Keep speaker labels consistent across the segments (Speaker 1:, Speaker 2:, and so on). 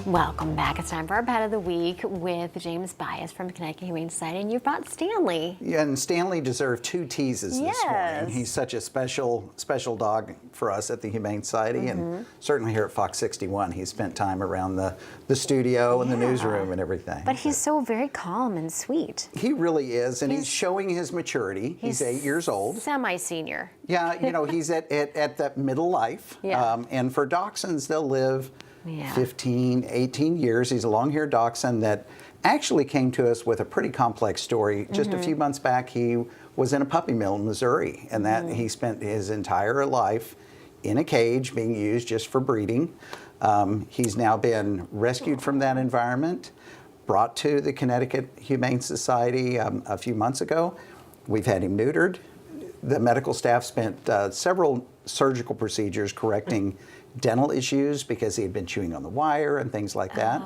Speaker 1: Welcome back. It's time for our Pet of the Week with James Bias from the Connecticut Humane Society, and you've brought Stanley.
Speaker 2: Yeah, and Stanley deserved 2 teases this morning. He's such a special dog for us at the Humane Society, and certainly here at Fox 61. He spent time around the studio and the newsroom and everything.
Speaker 1: But he's so very calm and sweet.
Speaker 2: He really is, and he's showing his maturity. He's 8 years old.
Speaker 1: Semi-senior.
Speaker 2: Yeah, you know, he's at that middle life.
Speaker 1: Yeah.
Speaker 2: And for dachshunds, they'll live 15, 18 years. He's a long-haired dachshund that actually came to us with a pretty complex story. Just a few months back, he was in a puppy mill in Missouri, and that he spent his entire life in a cage being used just for breeding. He's now been rescued from that environment, brought to the Connecticut Humane Society a few months ago. We've had him neutered. The medical staff spent several surgical procedures correcting dental issues because he had been chewing on the wire and things like that.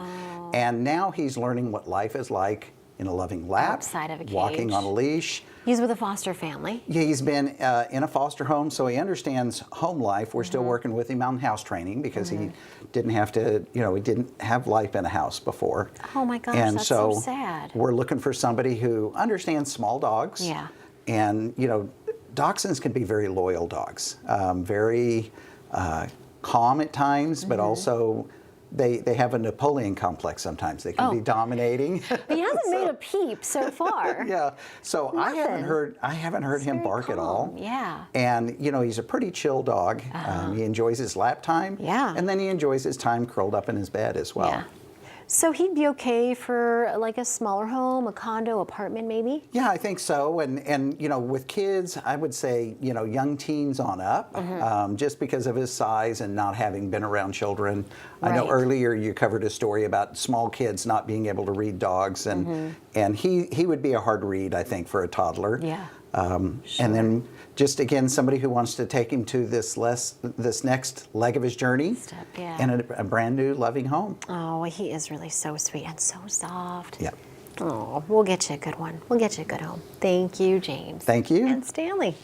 Speaker 2: And now he's learning what life is like in a loving lap,
Speaker 1: outside of a cage,
Speaker 2: walking on a leash.
Speaker 1: He's with a foster family.
Speaker 2: Yeah, he's been in a foster home, so he understands home life. We're still working with him on house training because he didn't have to, you know, he didn't have life in a house before.
Speaker 1: Oh my gosh,
Speaker 2: and
Speaker 1: that's so sad.
Speaker 2: We're looking for somebody who understands small dogs.
Speaker 1: Yeah.
Speaker 2: And, you know, dachshunds can be very loyal dogs, very calm at times, but also they have a Napoleon complex sometimes. They can be dominating.
Speaker 1: He hasn't made a peep so far.
Speaker 2: Yeah. So I haven't heard him bark at all.
Speaker 1: Yeah.
Speaker 2: And you know, he's a pretty chill dog. He enjoys his lap time.
Speaker 1: Yeah.
Speaker 2: And then he enjoys his time curled up in his bed as well.
Speaker 1: Yeah. So he'd be okay for like a smaller home, a condo, apartment maybe?
Speaker 2: Yeah, I think so. And you know, with kids, I would say, you know, young teens on up, just because of his size and not having been around children. I know earlier you covered a story about small kids not being able to read dogs, and he would be a hard read, I think, for a toddler.
Speaker 1: Yeah.
Speaker 2: And then just again, somebody who wants to take him to this next leg of his journey and a brand new loving home.
Speaker 1: Oh, he is really so sweet and so soft.
Speaker 2: Yeah.
Speaker 1: Oh, we'll get you a good one. We'll get you a good home. Thank you, James.
Speaker 2: Thank you.
Speaker 1: And Stanley.